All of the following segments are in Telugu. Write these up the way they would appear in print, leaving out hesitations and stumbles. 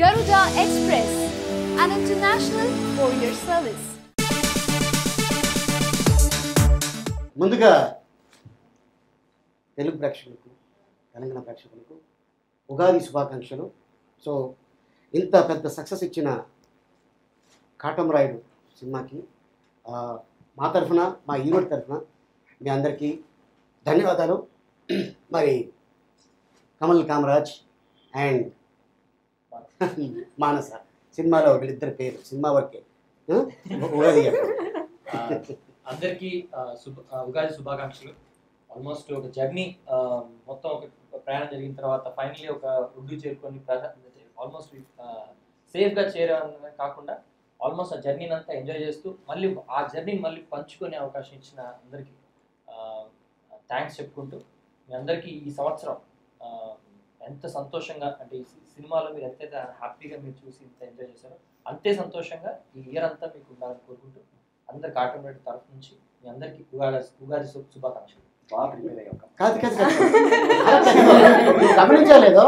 Garuda Express, an international courier service. ముందుగా తెలుగు ప్రేక్షకులకు తెలంగాణ ప్రేక్షకులకు ఉగాది శుభాకాంక్షలు. సో ఇంత పెద్ద సక్సెస్ ఇచ్చిన కాటమరాయుడు సినిమాకి మా తరఫున, మా యూనిట్ తరఫున మీ అందరికీ ధన్యవాదాలు. మరి కమల్ కామరాజ్ అండ్ మానస సినిమాలో వీళ్ళిద్దరి పేరు సినిమా వరకే ఉగాది అందరికీ ఉగాది శుభాకాంక్షలు. ఆల్మోస్ట్ ఒక జర్నీ మొత్తం ఒక ప్రయాణం జరిగిన తర్వాత ఫైనల్లీ ఒక ఒడ్డు చేరుకొని ఆల్మోస్ట్ సేఫ్గా చేరడం కాకుండా ఆల్మోస్ట్ ఆ జర్నీని అంతా ఎంజాయ్ చేస్తూ మళ్ళీ ఆ జర్నీని మళ్ళీ పంచుకునే అవకాశం ఇచ్చిన అందరికీ థ్యాంక్స్ చెప్పుకుంటూ మీ అందరికీ ఈ సంవత్సరం ఎంత సంతోషంగా అంటే ఈ సినిమాలో మీరు ఎంతైతే హ్యాపీగా మీరు చూసి ఇంత ఎంజాయ్ చేశారో అంతే సంతోషంగా ఈ ఇయర్ అంతా మీకు ఉండాలని కోరుకుంటూ అందరికి కాటమరాయుడు తరఫు నుంచి మీ అందరికీ ఉగాది శుభాకాంక్షలు. కాదు గమనించలేదో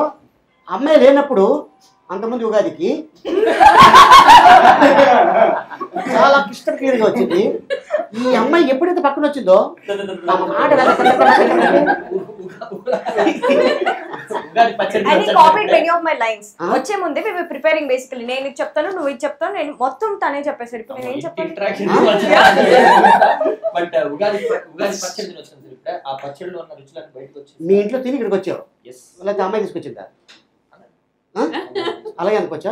అమ్మాయి లేనప్పుడు అంతమంది ఉగాదికి చాలా క్లిష్టం క్లియర్గా వచ్చింది. ఈ అమ్మాయి ఎప్పుడైతే పక్కన వచ్చిందో వచ్చే ముందే మేము ప్రిపేరింగ్ బేసికలీ నేను ఇది చెప్తాను, నువ్వు ఇది చెప్తాను, నేను మొత్తం తనే చెప్పేసారు. ఇప్పుడు నేను ఏం చెప్పాను? మీ ఇంట్లో తిని ఇక్కడికి వచ్చావు, లేకపోతే అమ్మాయి తీసుకొచ్చిందా? అలాగే అనుకోవచ్చా?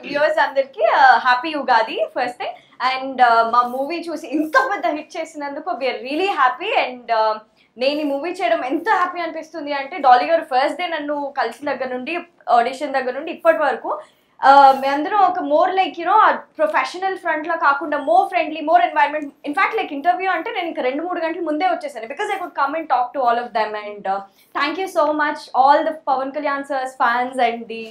వ్యూవర్స్ అందరికి happy Ugadi first thing. And మా మూవీ చూసి ఇంత పెద్ద హిట్ చేసినందుకు వీఆర్ రియలీ హ్యాపీ. అండ్ నేను ఈ మూవీ చేయడం ఎంత హ్యాపీ అనిపిస్తుంది అంటే డాలీ గారు ఫస్ట్ డే నన్ను కలిసిన దగ్గర నుండి ఆడిషన్ దగ్గర నుండి ఇప్పటి వరకు మేమందరం ఒక more like you know professional front లా కాకుండా more friendly, more environment. In fact like interview అంటే నేను ఇంకా 2-3 గంటల ముందే వచ్చేసాను because I could come and talk to all of them. And thank you so much all the Pawan Kalyan sir's fans and the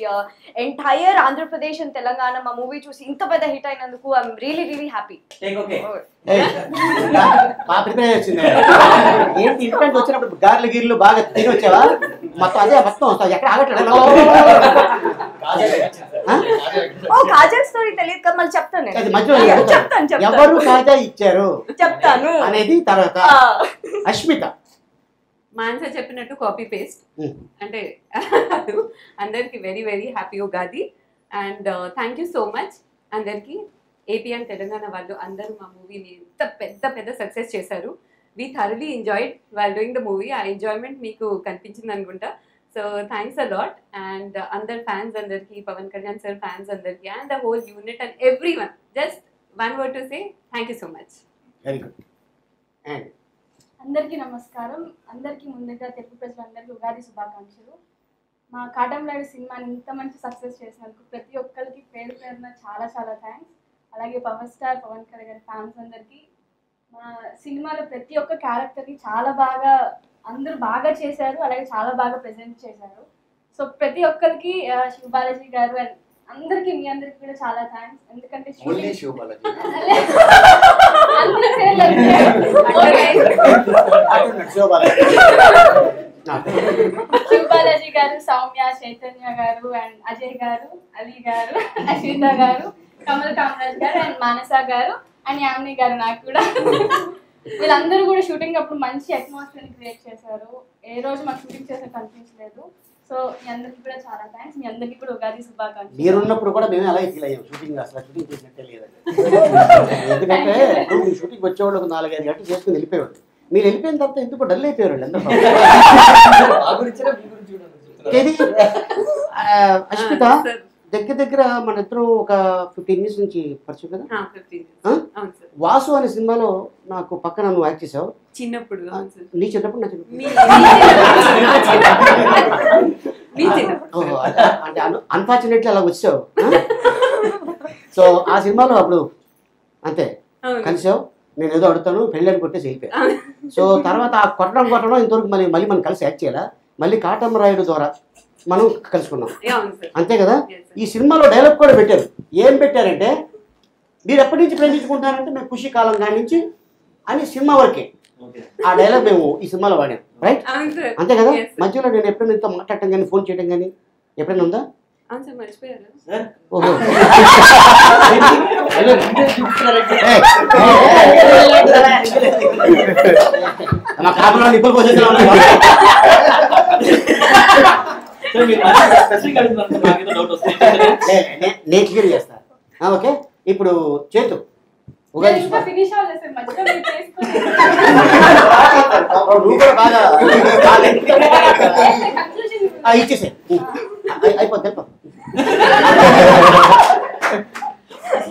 entire Andhra Pradesh and Telangana మా మూవీ చూసి ఇంత పెద్ద హిట్ అయినందుకు ఐఎమ్ రియలీ రియలీ హ్యాపీ. ఏంటి ఇంటికి వచ్చినప్పుడు గార్లు గిర్లు బాగా తిని వచ్చావా? మొత్తం అదే మొత్తం వస్తావు, ఎక్కడ ఆగట్లేదు. కాజల్ స్టోరీ తెలియదు కదా, మళ్ళీ చెప్తాను. ఎవరు కాజా ఇచ్చారు చెప్తాను అనేది తర్వాత. అశ్మిత మానస చెప్పినట్టు కాపీ పేస్ట్ అంటే అందరికి very very happy Ugadi. And thank you so much అందరికి. ఏపీ అండ్ తెలంగాణ వాళ్ళు అందరూ మా మూవీని ఎంత పెద్ద పెద్ద సక్సెస్ చేశారు. We thoroughly enjoyed while doing the movie. ఆ ఎంజాయ్మెంట్ మీకు కనిపించింది అనుకుంటా. So thanks a lot. And అందరు ఫ్యాన్స్ అందరికి, పవన్ కళ్యాణ్ సార్ ఫ్యాన్స్ అందరికి, and the whole unit and every one, just one word to say thank you so much. Very good. అందరికీ నమస్కారం. అందరికీ ముందుగా తెలుగు ప్రజలందరికీ ఉగాది శుభాకాంక్షలు. మా కాటమరాయుడు సినిమాని ఇంత మంచి సక్సెస్ చేసినందుకు ప్రతి ఒక్కరికి పేరు పేరున చాలా చాలా థ్యాంక్స్. అలాగే power star Pawan Kalyan fans అందరికీ. మా సినిమాలో ప్రతి ఒక్క క్యారెక్టర్ని చాలా బాగా అందరూ బాగా చేశారు, అలాగే చాలా బాగా ప్రెజెంట్ చేశారు. సో ప్రతి ఒక్కరికి శివ బాలాజీ గారు అండ్ అందరికి మీ అందరికి కూడా చాలా థ్యాంక్స్. ఎందుకంటే శివ బాలాజీ గారు, సౌమ్య, చైతన్య గారు అండ్ అజయ్ గారు, అలీ గారు, అశ్విత గారు, కమల్ కామరాజ్ గారు అండ్ మానస గారు అండ్ యామిని గారు. నాకు కూడా వీళ్ళందరూ కూడా షూటింగ్ అప్పుడు మంచి అట్మాస్ఫియర్ క్రియేట్ చేశారు. ఏ రోజు మాకు షూటింగ్ చేసే కనిపించలేదు. సో మీ అందరికీ కూడా చాలా థ్యాంక్స్. మీ అందరికీ కూడా ఉగాది శుభాకాంక్షలు. మీరున్నప్పుడు కూడా మేము అలాగే ఫీల్ అయ్యాం. షూటింగ్ అసలు షూటింగ్ చేసినట్టే లేదండి. ఎందుకంటే షూటింగ్ వచ్చేవాళ్ళు 4-5 గంటలు చేసుకుని వెళ్ళిపోయేవాళ్ళు. మీరు వెళ్ళిపోయిన తర్వాత ఎందుకు డల్ అయిపోయారు అందరూ. అశ్మిత దగ్గర దగ్గర మన ఇద్దరు ఒక 15 years నుంచి పరిచయం కదా. వాసు అనే సినిమాలో నాకు పక్కన నువ్వు యాక్ట్ చేసావు చిన్నప్పుడు. నీ చిన్నప్పుడు నా చిన్నప్పుడు అంటే అన్ఫార్చునేట్లీ అలా వచ్చావు. సో ఆ సినిమాలో అప్పుడు అంతే కలిసావు. నేను ఏదో అడుగుతాను, పెళ్ళని కొట్టేసి వెళ్ళిపోయా. సో తర్వాత ఆ కొట్టడం ఇంతవరకు మళ్ళీ మనం కలిసి యాక్ట్ చేయాలా? మళ్ళీ కాటమరాయుడు ద్వారా మనం కలుసుకున్నాం, అంతే కదా. ఈ సినిమాలో డైలాగ్ కూడా పెట్టారు. ఏం పెట్టారంటే, మీరు ఎప్పటి నుంచి ప్రేమించుకుంటారంటే మేము ఖుషి కాలం కాడి నుంచి అని సినిమా వరకే. ఆ డైలాగ్ మేము ఈ సినిమాలో వాడాం, రైట్? అవును సార్. అంతే కదా? Yes, sir. మధ్యలో నేను ఎప్పుడైనా ఇంత మాట్లాడటం కానీ ఫోన్ చేయడం కానీ ఎప్పుడైనా ఉందా? అవును సార్, మర్చిపోయారు. ఓహో మా కాపులో నిప్పులు పోసేస్తున్నాం. నేను క్లియర్ చేస్తా. ఓకే, ఇప్పుడు చేతు ఉగాది ఇంకా ఫినిష్ అవ్వలేదు సార్, మధ్యలో మీరు చేసుకొని నువ్వు కూడా బాగా కన్క్లూజన్ ఇచ్చేసే అయిపోద్ది.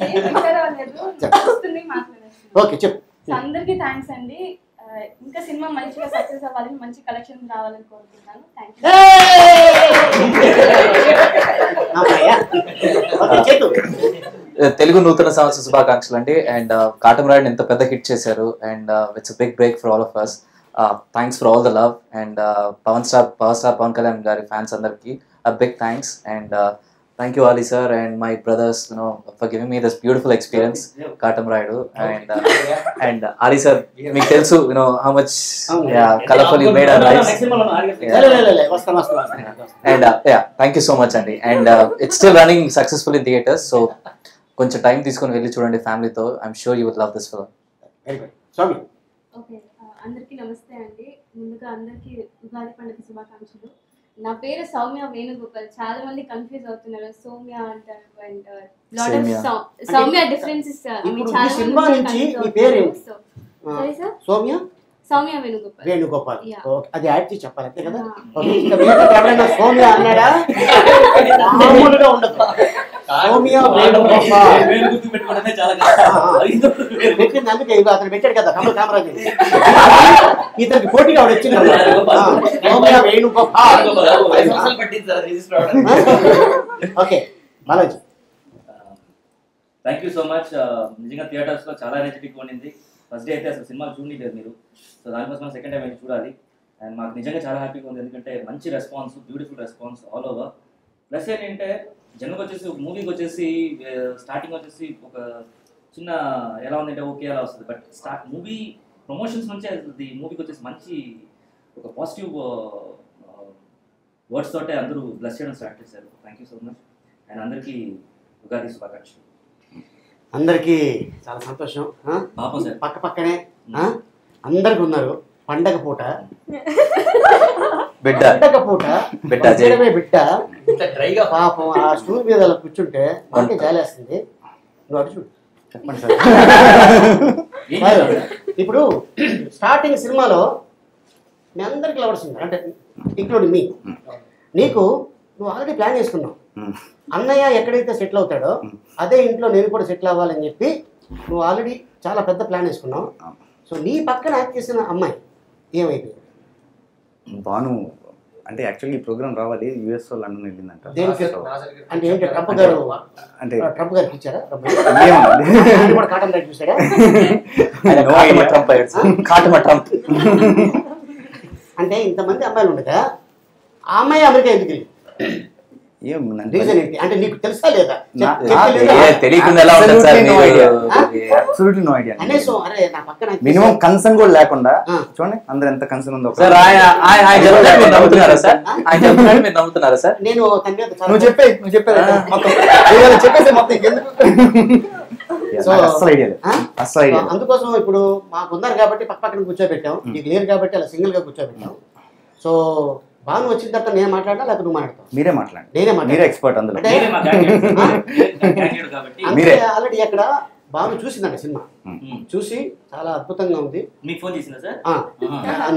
ఏం ప్రిపేర్ అవ్వలేదు, వస్తుంది మాట్లాడేస్తాను. ఓకే చెప్పు. సో అందరికీ థ్యాంక్స్ అండి. ఇంకా సినిమా మంచిగా సక్సెస్ అవ్వాలని, మంచి కలెక్షన్స్ రావాలని కోరుకుంటున్నాను. థ్యాంక్ చేతు తెలుగు నూతన సంవత్సర శుభాకాంక్షలు అండి. అండ్ కాటమరాయుడు ఎంత పెద్ద హిట్ చేశారు and it's big break for all of us. Thanks for all the love and power star Pawan Kalyan గారి ఫ్యాన్స్ అందరికి big thanks and thank you Ali sir and my brothers for giving me this beautiful experience Katamarayudu and Ali sir మీకు తెలుసు how much colorful you made our lives and thank you so much అండి. and it's still running successfully in theaters, so కొంచెం టైం తీసుకొని వెళ్ళి చూడండి ఫ్యామిలీతో. I'm sure you would love this film. Very good. స్వామి ఓకే, అందరికీ నమస్తే అండి. ముందుగా అందరికీ ఉగాది పండుగ శుభాకాంక్షలు. నా పేరు సౌమ్య వేణుగోపాల్. చాలా మంది కన్ఫ్యూజ్ అవుతున్నారు, సౌమ్య అంటారు and lot of Soumya differences. ఇప్పుడు ఈ సినిమా నుంచి ఈ పేరు ఏంటి? సరే sir, Soumya Soumya Venugopal. Venugopal. Yeah. Okay, అది యాడ్ చేసి చెప్పాలి అంతే కదా? ఓకే, ఇంకా మీరు ఎవరైనా సౌమ్య అన్నాడా మామూలుగా ఉండదు. సౌమ్య వేణుగోపాల్ పెట్టింది అందుకే ఇవి అతను పెట్టాడు కదా కమల్ కామరాజు. ఇతనికి పోటీగా ఆవిడ వచ్చింది Soumya Venugopal. Okay Balaji. Thank you so much. నిజంగా థియేటర్స్లో చాలా ఎనర్జెటిక్ ఉండింది. ఫస్ట్ డే అయితే అసలు సినిమా చూడలేదు మీరు, సో దానికోసం సెకండ్ టైం అయితే చూడాలి. అండ్ మాకు నిజంగా చాలా హ్యాపీగా ఉంది, ఎందుకంటే మంచి response, beautiful response all over. Plus ఏంటంటే జనకు వచ్చేసి మూవీకి వచ్చేసి స్టార్టింగ్ వచ్చేసి ఒక చిన్న ఎలా ఉందంటే ఓకే అలా వస్తుంది, బట్ మూవీ ప్రమోషన్స్ నుంచే అది మూవీకి వచ్చేసి మంచి ఒక పాజిటివ్ వర్డ్స్ తోటే అందరూ బ్లెస్ చేయడం స్టార్ట్ చేశారు. Thank you so much. And అందరికీ ఉగాది శుభాకాంక్షలు. అందరికీ చాలా సంతోషం. పాపం సార్ పక్క పక్కనే అందరికి ఉన్నారు. పండగ పూట బిడ్డ పండగ పూట బిడ్డ బిడ్డ పాపం ఆ స్టూల్ మీద అలా కూర్చుంటే మనకే జాలేస్తుంది. నువ్వు అటు చూడు. చెప్పండి సార్. ఇప్పుడు స్టార్టింగ్ సినిమాలో మీ అందరికి లవర్స్ ఉన్నారు, అంటే ఇంక్లూడింగ్ మీ. నీకు నువ్వు ఆల్రెడీ ప్లాన్ చేసుకున్నావు, అన్నయ్య ఎక్కడైతే సెటిల్ అవుతాడో అదే ఇంట్లో నేను కూడా సెటిల్ అవ్వాలని చెప్పి నువ్వు ఆల్రెడీ చాలా పెద్ద ప్లాన్ వేసుకున్నావు. సో నీ పక్కన యాక్ట్ చేసిన అమ్మాయి ఏమైపోయింది? బాను అంటే యాక్చువల్లీ ఈ ప్రోగ్రామ్ రావాలి, యూఎస్ లండన్ వెళ్ళిందంట. అంటే ఏంటి ట్రంప్ గారు అంటే ట్రంప్ గారికి ఇచ్చారా? కూడా కాటన్ రైట్ చూసాడా? ట్రంప్ అంటే ఇంతమంది అమ్మాయిలు ఉండగా ఆ అమ్మాయి అమెరికా ఎందుకు వెళ్ళింది? రీజన్ ఏంటి అంటే నీకు తెలుసా లేదా? తెలియకుండా ఎలా ఉంటుంది సార్? Absolutely no idea. అనేసి అరే నా పక్కన మినిమం కన్సర్న్ కూడా లేకుండా చూడండి అందరు ఎంత కన్సర్న్ ఉందో. సార్ ఆయన చెప్తున్నాడు మీరు నమ్ముతున్నారా సార్? ఆయన చెప్తున్నాడు మీరు నమ్ముతున్నారా సార్? నేను నువ్వు చెప్పేది మొత్తం చెప్పేసి మొత్తం ఇంకెందుకు? అస్సలు ఐడియా లేదు, అస్సలు ఐడియా. అందుకోసం ఇప్పుడు మాకు ఉన్నారు కాబట్టి పక్క పక్కన కూర్చోబెట్టాం, నీకు లేరు కాబట్టి అలా సింగిల్ గా కూర్చోబెట్టాం. సో బాను వచ్చిన తర్వాత నేను మాట్లాడా లేకపోతే నువ్వు మాట్లాడతావు? మీరే మాట్లాడండి, నేనే మీరే ఎక్స్పర్ట్ అందులో. మీరే ఆల్రెడీ అక్కడ బాను చూసిందండి సినిమా, చూసి చాలా అద్భుతంగా ఉంది. మీకు ఫోన్ చేసిందా సార్?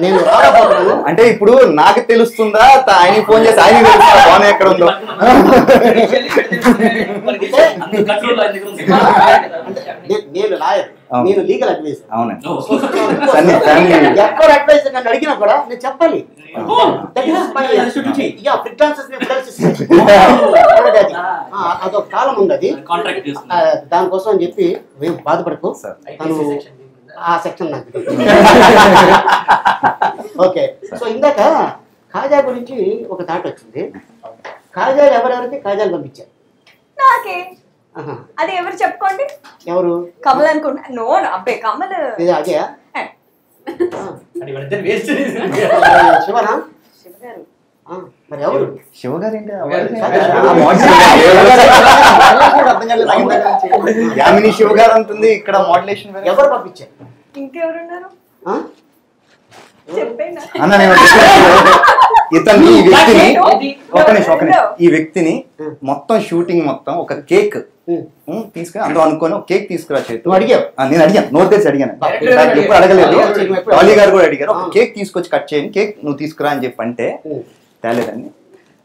నేను రాబోతున్నాను అంటే ఇప్పుడు నాకు తెలుస్తుందా ఆయన ఫోన్ చేసి ఆయన తెలుస్తుందా బాను ఎక్కడ ఉందో? నేను లాయర్, నేను లీగల్ అడ్వైజర్. అవునండి, ఎక్కడ అడ్వైజర్ నన్ను అడిగినా కూడా నేను చెప్పాలి. అదొక కాలం ఉంది, అది దానికోసం అని చెప్పి మేము బాధపడకు. తను ఆ సెక్షన్ నాకు ఓకే. సో ఇందాక కాజా గురించి ఒక థాట్ వచ్చింది. కాజాలు ఎవరెవరికి కాజాలు పంపించారు? నాకే. అది ఎవరు చెప్పుకోండి. ఎవరు? కమల్ అనుకుంటా. నో అబ్బే కమల్ అదే అని వాళ్ళిద్దరు వేస్ట్ శివనా శివగారు మరి ఎవరు శివగారు ఏంటి ఎవరు? యామిని శివగారు అంటుంది ఇక్కడ మోడ్యులేషన్ ఎవరు పంపించారు ఇంకెవరున్నారు ఆ? చెప్పేనా అన్న నేను ఇతన్ని ఈ వ్యక్తిని ఒక నిమిషం ఈ వ్యక్తిని మొత్తం షూటింగ్ మొత్తం ఒక కేక్ తీసుకుని అందులో అనుకొని ఒక కేక్ తీసుకురా చేతి నువ్వు అడిగావు నేను అడిగాను నోట్ తెచ్చి అడిగాను ఎప్పుడు అడగలేదు డాలీ గారు కూడా అడిగారు ఒక కేక్ తీసుకొచ్చి కట్ చేయని కేక్ నువ్వు తీసుకురా అని చెప్పి అంటే తేలేదండి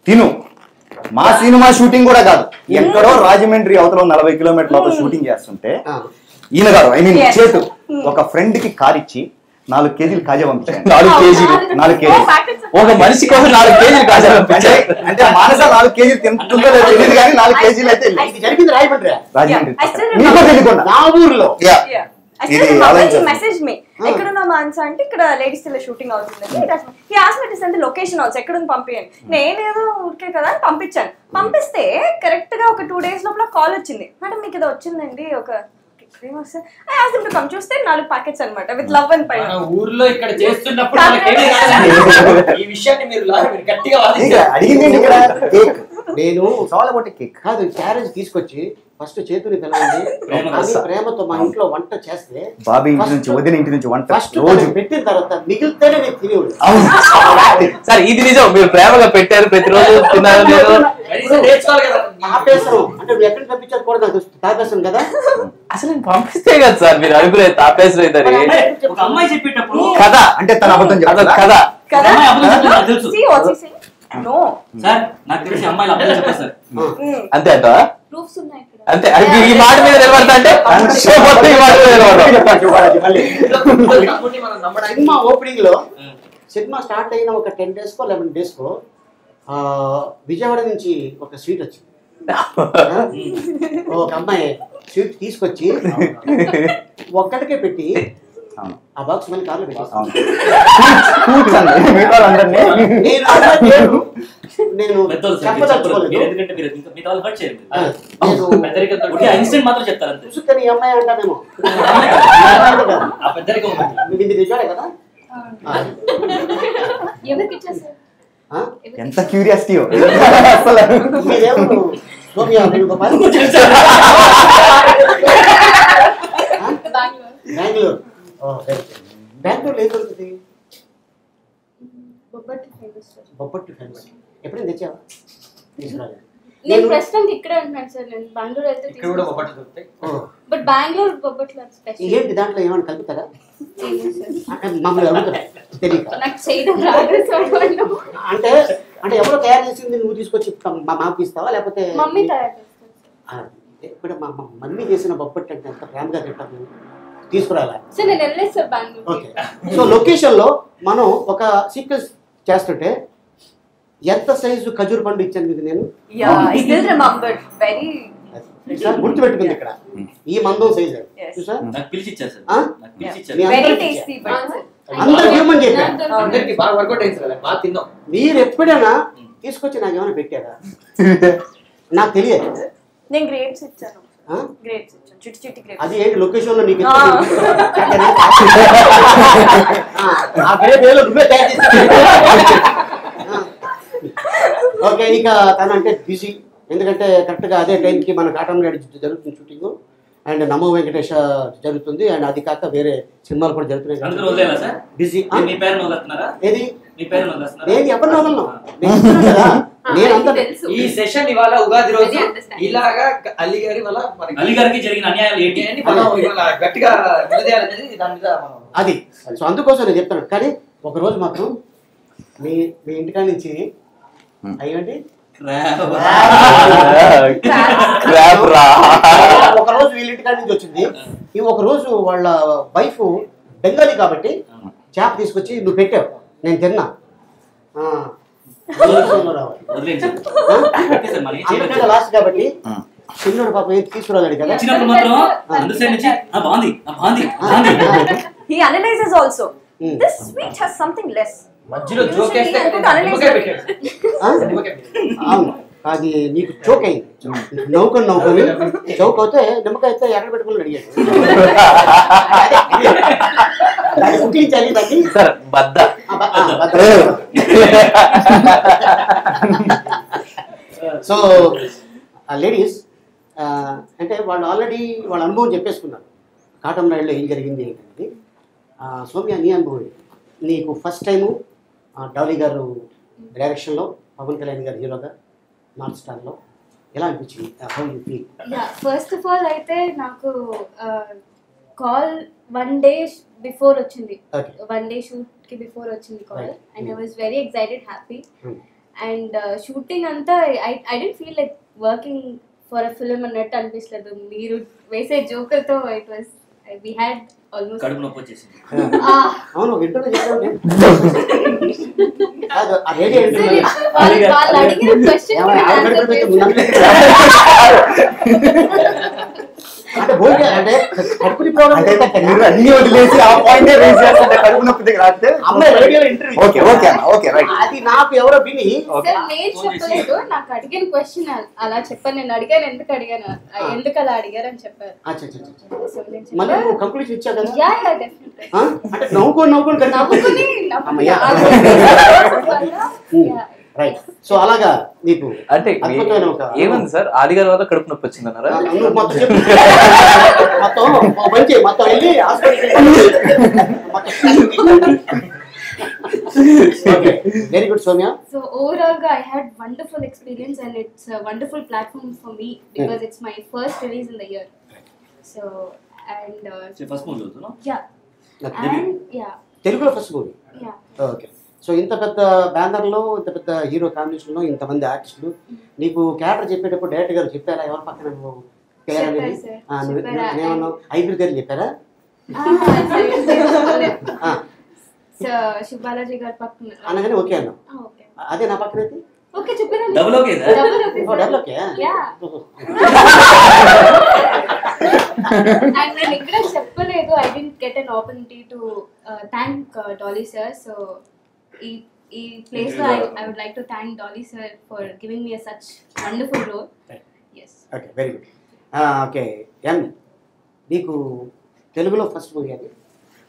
తిను మా సినిమా షూటింగ్ కూడా కాదు ఎక్కడో రాజమండ్రి అవతల 40 కిలోమీటర్ల లోపల షూటింగ్ చేస్తుంటే ఈయన గారు ఐ మీన్ చేతు ఒక ఫ్రెండ్ కి కార్ ఇచ్చి 4 కేజీలు కాజా పంపించాను 4 కేజీలు ఒక మనిషి కోసం 4 కేజీలు కాజా పంపించాయి అంటే మానస 4 కేజీలు తింటుందో లేదో తెలియదు కానీ 4 కేజీలు అయితే ఇది జరిగింది రాయమండ్రి రాజమండ్రి మీకు తెలియకుండా నా ఊర్లో మెసేజ్ మీ ఎక్కడున్నా మాన్సా అంటే ఇక్కడ లేడీస్ తెల్ల షూటింగ్ అవుతుంది లొకేషన్ ఆల్సో ఎక్కడ పంపించండి నేనేదో ఊరికే కదా అని పంపించాను పంపిస్తే కరెక్ట్ గా ఒక 2 days లోపల కాల్ వచ్చింది మేడం మీకు ఏదో వచ్చిందండి ఒక చూస్తే 4 ప్యాకెట్స్ అనమాట విత్ లవ్ అండ్ పైన ఊర్లో ఇక్కడ చేస్తున్నప్పుడు ఈ విషయాన్ని మీరు గట్టిగా అడిగింది ఇక్కడ కేక్ నేను చాలా ఒకటి కేక్ కాదు క్యారేజ్ తీసుకొచ్చి ఫస్ట్ చేతుని పిలవండి ప్రేమతో మా ఇంట్లో వంట చేస్తే బాబీ ఇంటి నుంచి వదిన ఇంటి నుంచి వంట ఫస్ట్ రోజు పెట్టిన తర్వాత మిగిలితేనే నేను తినేవాడు సార్ ఇది నిజం మీరు ప్రేమగా పెట్టారు ప్రతిరోజు తిన్నారు తాపేసం అంటే నువ్వు ఎక్కడ పంపించారు కూడా నాకు తాపేసం కదా అసలు నేను పంపిస్తే కదా సార్ మీరు అనుకునే తాపేసిన ఒక అమ్మాయి చెప్పేటప్పుడు కదా అంటే తన అబద్ధం చెప్పదు కదా తెలుసు నో సార్ నాకు తెలిసి అమ్మాయిలు అబ్బాయిలు చెప్పారు సార్ అంతే అంట ప్రూఫ్స్ ఉన్నాయి ఇక్కడ. అంతే ఈ మాట మీద నిలబడతా అంటే సినిమా ఓపెనింగ్ లో సినిమా స్టార్ట్ అయిన ఒక 10 days కో 11 days కో విజయవాడ నుంచి ఒక స్వీట్ వచ్చింది ఒక అమ్మాయి స్వీట్ తీసుకొచ్చి ఒక్కడికే పెట్టి ఆ బాక్స్ మళ్ళీ కార్లో పెట్టేస్తాను నేను చెప్పదలుచుకోలేదు చూసుకొని ఈ అమ్మాయి అంటానేమో ఇది నిజాడే కదా ఎవరికి ఇచ్చేసారు? ఎంత క్యూరియాసిటీ మీరేమో సోనియా వేణుగోపాల్ బెంగళూరు బెంగళూరులో ఏం దొరుకుతుంది బొబ్బట్టు ఫేమస్ ఎప్పుడైనా తెచ్చావా తీసుకురాలేదు నేను ప్రస్తుతం ఇక్కడే ఉంటున్నాను సార్. నేను బెంగళూరు అయితే బట్ బెంగళూరు బొబ్బట్లు స్పెషల్. ఏంటి దాంట్లో ఏమైనా కలుపుతారా మమ్మల్ని అడుగుతారా తెలియక నాకు చేయడం రాదు సార్. అంటే అంటే ఎవరో తయారు చేసింది నువ్వు తీసుకొచ్చి మాకు ఇస్తావా లేకపోతే మమ్మీ తయారు చేస్తాను. ఇప్పుడు మా మమ్మీ చేసిన బొబ్బట్టు అంటే ఎంత ప్రేమగా తింటాము తీసుకురాలా సార్ నేను వెళ్ళలేదు sir Bengaluru. Okay so location లో మనం ఒక సీక్వెన్స్ చేస్తుంటే ఎంత సైజు ఖజూర్ పండు ఇచ్చాను మీకు నేను గుర్తుపెట్టుకుంది ఇక్కడ ఈ మందం సైజు చూసా అందరికి ఏమని చెప్పారు మీరు ఎప్పుడైనా తీసుకొచ్చి నాకు ఏమైనా పెట్టారా నాకు తెలియదు నేను గ్రేప్స్ ఇచ్చాను గ్రేప్స్ ఇచ్చాను చిట్టి చిట్టి గ్రేప్స్ అది ఏంటి లొకేషన్ లో నీకు ఆ గ్రేప్ ఏలో నువ్వే తయారు చేసి ఓకే ఇక తను అంటే బిజీ ఎందుకంటే కరెక్ట్గా అదే టైంకి మన కాటంరెడ్డి జరుగుతుంది షూటింగ్ అండ్ నమో వెంకటేష్ జరుగుతుంది అండ్ అది కాక వేరే సినిమాలు కూడా జరుగుతున్నాయి బిజీ ఏది నేను ఎవరిని వదలను నేనంతా ఈ సెషన్ ఇవాళ ఉగాది రోజు ఇలాగా అల్లి గారి వల్ల అల్లి గారికి జరిగిన అన్యాయాలు ఏంటి అని మనం గట్టిగా నిలదీయాలనేది దాని మీద అది సో అందుకోసం నేను చెప్తాను కానీ ఒక రోజు మాత్రం మీ ఇంటికాడ నుంచి అయ్యండి ఒక రోజు వీళ్ళ ఇంటికాడ నుంచి వచ్చింది ఈ ఒక రోజు వాళ్ళ వైఫ్ బెంగాలీ కాబట్టి చేప తీసుకొచ్చి నువ్వు పెట్టావు నేను తిన్నా అందరికంటే లాస్ట్ కాబట్టి చిన్నోడు పాప ఏం తీసుకురాలి కదా he analyzes also this sweet has something less మధ్యలో జోక్ వేస్తే అది నీకు చోక్ అయింది. నవ్వుకొని చౌక్ అవుతే నిమ్మకాయ అయితే ఎక్కడ పెట్టుకుని అడిగాడు. కుట్టించాలి దాన్ని సార్ బద్ద. సో లేడీస్ అంటే వాళ్ళు ఆల్రెడీ వాళ్ళ అనుభవం చెప్పేసుకున్నారు కాటం రాయుడులో ఏం జరిగింది ఏంటనేది. సౌమ్య నీ అనుభవం నీకు ఫస్ట్ టైము డాలీ గారు డైరెక్షన్లో పవన్ కళ్యాణ్ గారు హీరోగా నార్త్ స్టార్లో ఎలా అనిపించింది? How you feel? First of all అయితే నాకు కాల్ 1 day బిఫోర్ వచ్చింది. 1 day షూట్కి బిఫోర్ వచ్చింది call and I was very excited, happy. And shooting అంతా I don't feel like working for a film అన్నట్టు అనిపించలేదు. మీరు వేసే జోకులతో it was we had almost కడుపు నొప్పి వచ్చేసింది. అవును వింటూనే చెప్పాను. వాళ్ళు అడిగిన క్వశ్చన్ అంటే భోజనం అంటే కడుపుని ప్రాబ్లం అన్ని వదిలేసి ఆ పాయింట్ రేస్ చేస్తుంటే కడుపు నొప్పి దగ్గర రాస్తే అమ్మాయి రేడియోలో ఇంటర్వ్యూ. ఓకే ఓకే అన్న ఓకే రైట్. అది నాకు ఎవరో విని నేను చెప్పలేదు, నాకు అడిగిన క్వశ్చన్ అలా చెప్పాను. నేను అడిగాను ఎందుకు అడిగాను, ఎందుకు అలా అడిగారు అని చెప్పారు. మళ్ళీ నువ్వు కంక్లూజన్ ఇచ్చావు కదా. యా యా డెఫినెట్లీ అంటే నవ్వుకొని రైట్. సో అలాగా నీకు అంటే అద్భుతమైన ఒక ఏముంది సార్, ఆది గారి వల్ల కడుపు నొప్పి వచ్చిందన్నారా? నువ్వు మొత్తం చెప్పు. మొత్తం వెళ్ళి very good Soumya. So overall I had wonderful experience and it's a wonderful platform for me because it's my first release in the year. So and first movie అవుతున్నా? yeah. And yeah. తెలుగులో first movie. Yeah. Okay. So ఇంత పెద్ద బ్యానర్లో ఇంత పెద్ద హీరో కాంబినేషన్లో ఇంతమంది ఆర్టిస్టులు నీకు క్యారెక్టర్ చెప్పేటప్పుడు డైరెక్టర్ గారు చెప్పారా ఎవరి పక్కన నువ్వు నేనేమన్నా ఐదు పేర్లు చెప్పారా? శివబాలాజీ గారి పక్కన అనగానే ఓకే అన్నా. అదే నా పక్కన అయితే ఓకే చెప్పాను. Double okay double okay. And నేను ఇక్కడ చెప్పలేదు, I didn't get an opportunity to thank Dolly sir. So ఈ place లో I would like to thank Dolly sir for giving me such wonderful role. Yes. Okay, very good. Okay Yami నీకు తెలుగులో ఫస్ట్ మూవీ అది?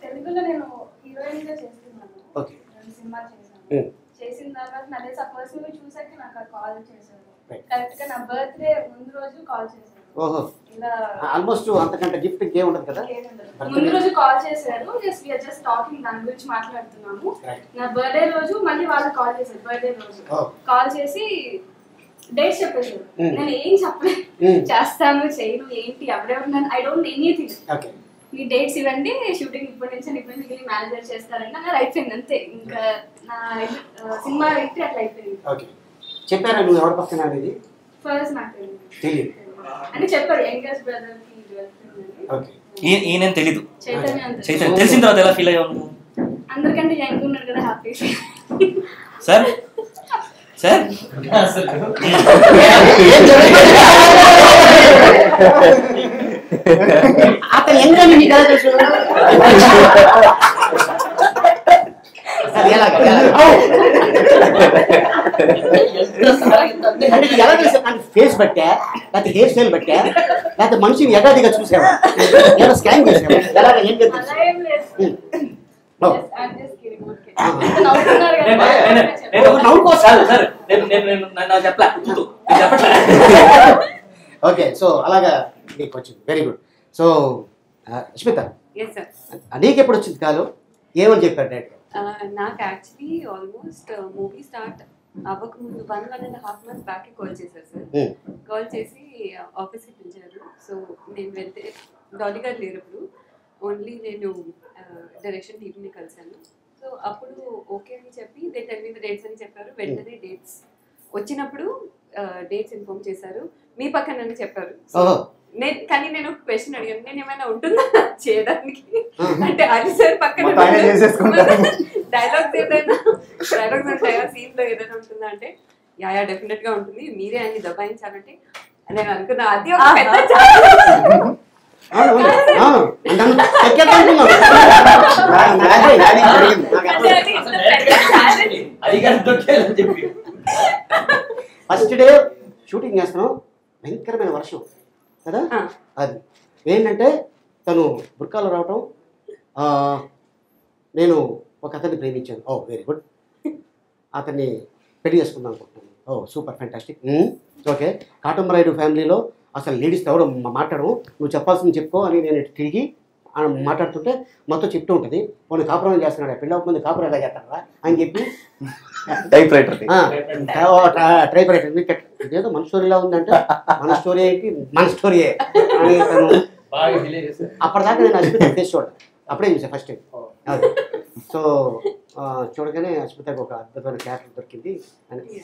తెలుగులో నేను హీరోయిన్ గా చేస్తున్నాను. ఓకే. 2 సినిమాలు చేశాను. చేసిన తర్వాత నదే ఫస్ట్ మూవీ చూసాక నాకు కాల్ చేశారు. కరెక్ట్ గా నా బర్త్డే ముందు రోజు కాల్ చేశారు. ఓహో, ఇలా ఆల్మోస్ట్ అంతకంటే గిఫ్ట్ ఇంకేం ఉండదు కదా. ముందు రోజు కాల్ చేశారు, జస్ట్ టాకింగ్, దాని గురించి మాట్లాడుతున్నాము. నా బర్త్డే రోజు మళ్ళీ వాళ్ళు కాల్ చేశారు. బర్త్డే రోజు కాల్ చేసి డేట్స్ చెప్పేశారు. నేను ఏం చెప్పలేదు, చేస్తాను చేయను ఏంటి ఎవరెవరు, I don't anything. Me dates ఇవ్వండి, షూటింగ్ ఇప్పటి నుంచి మేనేజర్ చేస్తారంటే నాకు అయిపోయింది అంతే. ఇంకా నా సినిమా అయితే అట్లా అయిపోయింది. చెప్పారా నువ్వు ఎవరి పక్కన అనేది? ఫస్ట్ నాకు తెలియదు అంటే చెప్పారు యంగెస్ట్ బ్రదర్ కి ఈయన తెలీదు. చైతన్య తెలిసిన తర్వాత ఎలా ఫీల్ అయ్యావు? అందరికంటే యంగ్ ఉన్నాడు కదా, హ్యాపీ. సార్ సార్ అతను ఎంత మీకు ఎలా తెలుసు? ఎలా తెలుసు? ఫేస్ బట్టా లేకపోతే హెయిర్ స్టైల్ బట్టా లేకపోతే మనిషిని యథాదిగా చూసావా, లేదా స్కాన్ చేసావా, ఎలాగ ఏం తెలుసు? ఓకే, సో అలాగా నీకు వచ్చింది. Very good. సో స్మిత నీకు ఎప్పుడు వచ్చింది కాదు, ఏమని చెప్పారు డైరెక్టర్? నాకు యాక్చువల్లీ ఆల్మోస్ట్ మూవీ స్టార్ట్ అవ్వకముందు 1.5 months బ్యాక్ కాల్ చేశారు సార్. కాల్ చేసి ఆఫీస్కి పిలిచారు. సో నేను వెళ్తే డాలీ గారు లేనప్పుడు ఓన్లీ నేను డైరెక్షన్ టీమ్ని కలిశాను. సో అప్పుడు ఓకే అని చెప్పి డేట్స్ అని చెప్పారు. వెంటనే డేట్స్ వచ్చినప్పుడు డేట్స్ ఇన్ఫార్మ్ చేశారు. మీ పక్కన అని చెప్పారు. కానీ నేను ఒక క్వశ్చన్ అడిగాను, నేను ఏమైనా ఉంటుందా చేయడానికి అంటే అది సార్ పక్కన డైలాగ్స్ ఉంటాయా, సీన్ లో ఏదైనా ఉంటుందా అంటే యా డెఫినెట్ గా ఉంటుంది, మీరే అన్ని దబాయించాలంటే నేను అనుకున్నా. అది ఒక పెద్ద ఫస్ట్ డే షూటింగ్ చేస్తున్నాం, భయంకరమైన వర్షం కదా. అది ఏంటంటే తను బుర్కాలో రావటం, నేను ఒక అతన్ని ప్రేమించాను. ఓ వెరీ గుడ్, అతన్ని పెళ్లి చేసుకుందాం అనుకుంటున్నాను. ఓ సూపర్ ఫ్యాంటాస్టిక్. ఓకే, కాటంరాయుడు ఫ్యామిలీలో అసలు లేడీస్ ఎవరు మాట్లాడము, నువ్వు చెప్పాల్సింది చెప్పుకో అని నేను తిరిగి మాట్లాడుతుంటే మొత్తం చెప్తూ ఉంటుంది. కొన్ని కాపురం చేస్తున్నాడు, పెళ్ళి అవ్వకముందు కాపురం ఎలా చేస్తారా అని చెప్పి టైప్ రైటర్ టైప్ రైటర్ ఇదేదో మన స్టోరీలా ఉందంటే మన స్టోరీ ఏంటి, మన స్టోరీయే అని తను అప్పటిదాకా నేను అశ్మిత ఫేస్ చూడ అప్పుడే చూసాను ఫస్ట్ టైం. అది సో చూడగానే అశ్మితకు ఒక అద్భుతమైన క్యారెక్టర్ దొరికింది.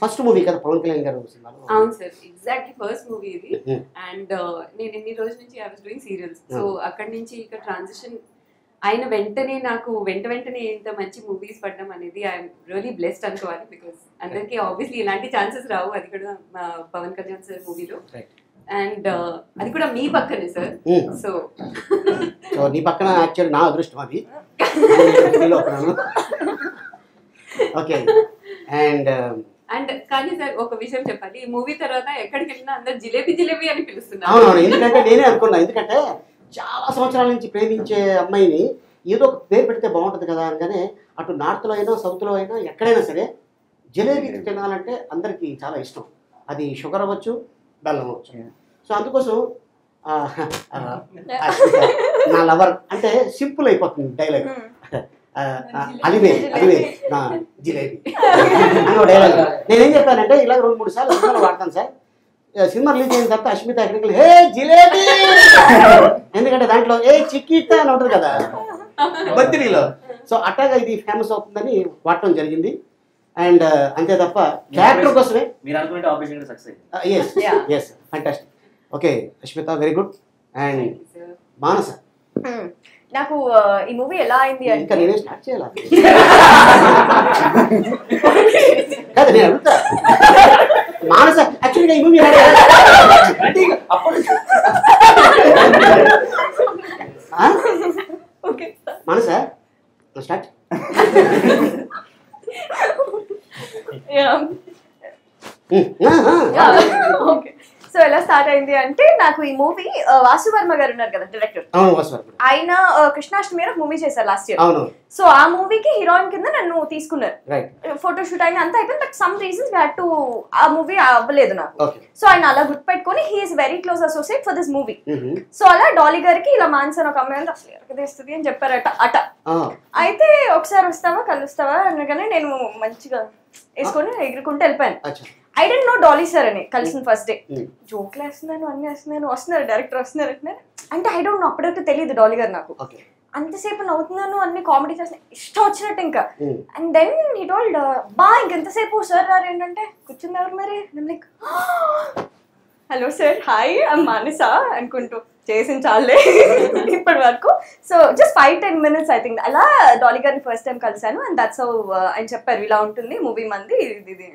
ఫస్ట్ మూవీ కదా పవన్ కళ్యాణ్ గారు సినిమాలో. అవును సార్, ఎగ్జాక్ట్లీ ఫస్ట్ మూవీ ఇది. అండ్ నేను ఎన్ని రోజుల నుంచి I was doing serials. So అక్కడి నుంచి ఇక ట్రాన్సిషన్ అయిన వెంటనే నాకు వెంటనే ఇంత మంచి మూవీస్ పడడం అనేది ఐఎమ్ రియలీ బ్లెస్డ్ అనుకోవాలి. బికాస్ అందరికీ ఆబ్వియస్లీ ఇలాంటి ఛాన్సెస్ రావు, అది కూడా పవన్ కళ్యాణ్ సార్ మూవీలో. అండ్ అది కూడా మీ పక్కనే సార్. సో నీ పక్కన యాక్చువల్లీ నా అదృష్టం అది. ఓకే. అండ్ కానీ సార్ ఒక విషయం చెప్పాలి, ఈ మూవీ తర్వాత ఎక్కడికి వెళ్ళినా అందరు జిలేబీ జిలేబీ అని పిలుస్తున్నారు. అవునవును, ఎందుకంటే నేనే అనుకున్నా, ఎందుకంటే చాలా సంవత్సరాల నుంచి ప్రేమించే అమ్మాయిని ఏదో ఒక పేరు పెడితే బాగుంటుంది కదా అనగానే అటు నార్త్లో అయినా సౌత్లో అయినా ఎక్కడైనా సరే జిలేబీ తినాలంటే అందరికీ చాలా ఇష్టం. అది షుగర్ అవ్వచ్చు, బెల్లం అవ్వచ్చు. సో అందుకోసం నా లవర్ అంటే సింపుల్ అయిపోతుంది డైలాగ్. అలివే నా జిలేబీ అన్న డైలాగ్. నేనేం చెప్పానంటే ఇలా 2-3 సార్లు సినిమాలు వాడతాను సార్. సినిమా రిలీజ్ అయిన తర్వాత అశ్మిత ఎక్కడికి హే జిలేబీ, ఎందుకంటే దాంట్లో ఏ చిక్కీతా అని ఉంటుంది కదా బత్తిరిలో. సో అట్టాగా ఇది ఫేమస్ అవుతుందని వాడటం జరిగింది. అండ్ అంతే తప్ప క్యారెక్టర్ కోసమే. మీరు అనుకునే operation success. Yes fantastic. Okay Ashmita, very good. And Manasa, నాకు ఈ మూవీ ఎలా అయింది అంటే ఇంకా నేనే స్టార్ట్ చేయాలి కదా, నేను అడుగుతా. మానస యాక్చువల్గా ఈ మూవీ మానస స్టార్ట్. సో ఎలా స్టార్ట్ అయింది అంటే నాకు ఈ మూవీ వాసు వర్మ గారు ఉన్నారు కదా డైరెక్టర్, ఆయన కృష్ణాష్టమి మూవీ చేశారు లాస్ట్ ఇయర్. సో ఆ మూవీకి హీరోయిన్ కింద నన్ను తీసుకున్నారు. ఫోటోషూట్ అయిన అంతా అయిపోయింది, but some reasons had to ఆ మూవీ అవ్వలేదు నాకు. సో ఆయన అలా గుర్తుపెట్టుకొని he's very close associate for this movie. So అలా డాలీ గారికి ఇలా మాన్సన్ ఒక అమ్మాయి అసలు ఎరగదేస్తుంది అని చెప్పారట అట. అయితే ఒకసారి వస్తావా కలుస్తావా అనగానే నేను మంచిగా వేసుకొని ఎగురుకుంటూ వెళ్ళిపోయాను. I don't know Dolly sir అని కలిసిన ఫస్ట్ డే. జోక్లు వేస్తున్నాను, అన్ని వేస్తున్నాను, వస్తున్నారు డైరెక్టర్ వస్తున్నారు అంటున్నారు. అంటే ఐ డోంట్ నో, అప్పుడైతే తెలియదు డాలీ గారు నాకు. అంతసేపు నవ్వుతున్నాను, అన్ని కామెడీ చేస్తున్నాను, ఇష్టం వచ్చినట్టు ఇంకా. అండ్ దెన్ హీ టోల్డ్ బా ఇంకెంతసేపు సార్ రారు ఏంటంటే కూర్చుంది ఎవరు మరి. Like hello sir, hi I'm Manasa అనుకుంటూ చేసిన చాలే ఇప్పటి వరకు. So just 5-10 minutes I think అలా డాలీ గారిని ఫస్ట్ టైం కలిసాను. అండ్ దట్స్ హౌ ఆయన చెప్పారు ఇలా ఉంటుంది మూవీ మంది ఇది.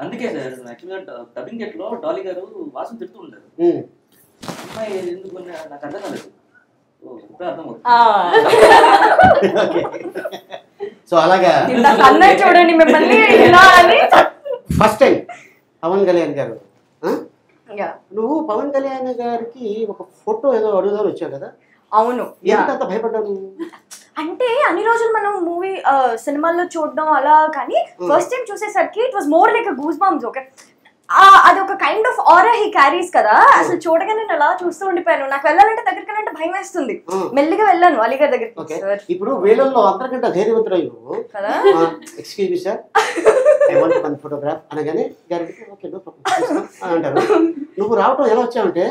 అందుకే సార్ యాక్చువల్గా డబ్బింగ్ గెట్లో డాలీ గారు వాసు తిడుతూ ఉంటారు, అమ్మాయి ఎందుకు నాకు అర్థం కాలేదు. సో అలాగా చూడండి మిమ్మల్ని ఫస్ట్ టైం పవన్ కళ్యాణ్ గారు, నువ్వు పవన్ కళ్యాణ్ గారికి ఒక ఫోటో ఏదో అడుగుదాని వచ్చావు కదా. అవును, ఎంత భయపడ్డాను అంటే అన్ని రోజులు మనం మూవీ సినిమాల్లో చూడడం అలా, కానీ ఫస్ట్ టైం చూసేసరికి it was more like goose bumps. Okay, అది ఒక kind of aura he carries కదా. అసలు చూడగానే నేను అలా చూస్తూ ఉండిపోయాను. నాకు వెళ్ళాలంటే దగ్గరికి భయం వేస్తుంది. మెల్లిగా వెళ్ళాను అలీగారి దగ్గరికి. ఇప్పుడు వీళ్ళల్లో అందరికంటే ధైర్యవంతులు కదా. Excuse me sir, I want one photograph అనగానే గారికి ఓకే నో ప్రాబ్లం అంటారు. నువ్వు రావటం ఎలా వచ్చావంటే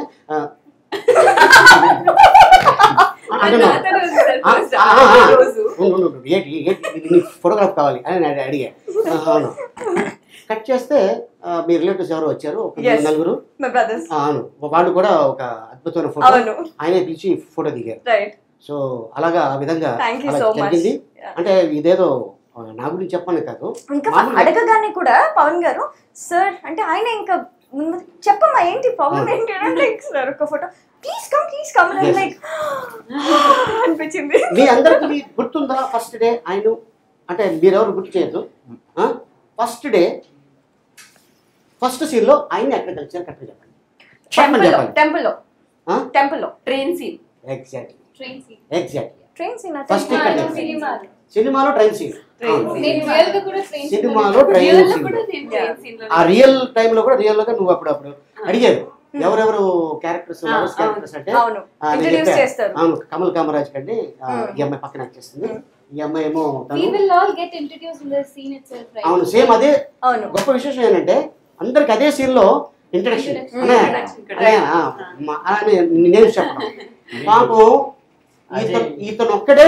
ఫోటోగ్రాఫ్ కావాలి అని అడిగా. అవును, కట్ చేస్తే మీ రిలేటివ్స్ ఎవరు వచ్చారు, ఒక 4 అవును, వాళ్ళు కూడా ఒక అద్భుతమైన ఫోటో ఆయనే పిలిచి ఫోటో దిగారు. సో అలాగా ఆ విధంగా జరిగింది. అంటే ఇదేదో నా గురించి చెప్పాను కాదు, అడగగానే కూడా పవన్ గారు సార్ అంటే ఆయన ఇంకా చెప్పమ్మా ఏంటి ప్రాబ్లం ఏంటి అంటే సార్ ఒక ఫోటో ప్లీజ్ కమ్ లైక్ అనిపించింది. మీ అందరికి గుర్తుందా ఫస్ట్ డే ఆయన అంటే మీరెవరు గుర్తు చేయొద్దు. ఫస్ట్ డే ఫస్ట్ సీన్లో ఆయన్ని ఎక్కడ కలిసారు కరెక్ట్గా చెప్పండి. టెంపుల్లో train scene. Exactly train scene. Exactly train scene first సినిమాలో సినిమాలో ట్రైన్ సీన్. నేను రియల్ గా కూడా ట్రైన్ సినిమాలో ట్రైన్ సీన్. ఆ రియల్ టైంలో కూడా రియల్ గా నువ్వు అప్పుడు అడిగారు ఎవరెవరు క్యారెక్టర్స్ క్యారెక్టర్స్ అంటే అవును ఇంట్రడ్యూస్ చేస్తారు. అవును కమల్ కామరాజ్ కండి ఈ అమ్మాయి పక్కన యాక్ట్ చేస్తుంది. ఈ అమ్మాయి ఏమో we will all get introduced in the scene itself, right? అవును సేమ్ అదే. అవును గొప్ప విశేషం ఏంటంటే అందరికి అదే సీన్ లో ఇంట్రడక్షన్ నేను చెప్పడం పాపం ఇతను ఒక్కడే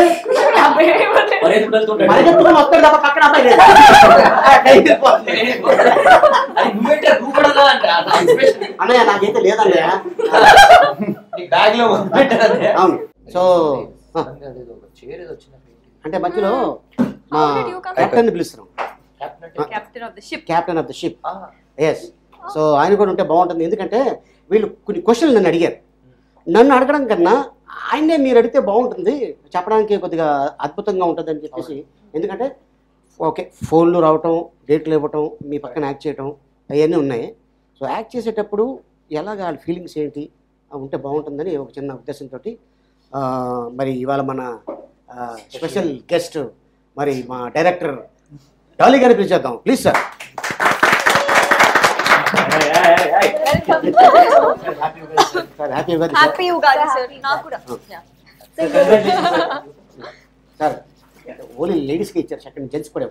పరిగెత్తుకుని వస్తాడు తప్ప పక్కన అన్నయ్య నాకైతే లేదన్నయ్య. అవును సో అంటే మధ్యలో మా కెప్టెన్ పిలుస్తున్నాం, captain of the ship. Yes so ఆయన కూడా ఉంటే బాగుంటుంది. ఎందుకంటే వీళ్ళు కొన్ని క్వశ్చన్లు నన్ను అడిగారు. నన్ను అడగడం కన్నా ఆయనే మీరు అడిగితే బాగుంటుంది, చెప్పడానికి కొద్దిగా అద్భుతంగా ఉంటుంది అని చెప్పేసి. ఎందుకంటే ఓకే ఫోన్లు రావటం, డేట్లు ఇవ్వటం, మీ పక్కన యాక్ట్ చేయటం అవన్నీ ఉన్నాయి. సో యాక్ట్ చేసేటప్పుడు ఎలాగ వాళ్ళ ఫీలింగ్స్ ఏంటి ఉంటే బాగుంటుందని ఒక చిన్న ఉద్దేశంతో మరి ఇవాళ మన స్పెషల్ గెస్ట్ మరి మా డైరెక్టర్ డాలీ గారిని పిలిచేద్దాం. Please sir. Happy Ugadi sir. నాకు కూడా సార్ ఓన్లీ లేడీస్కి ఇచ్చారు, సెకండ్ జెంట్స్ కూడా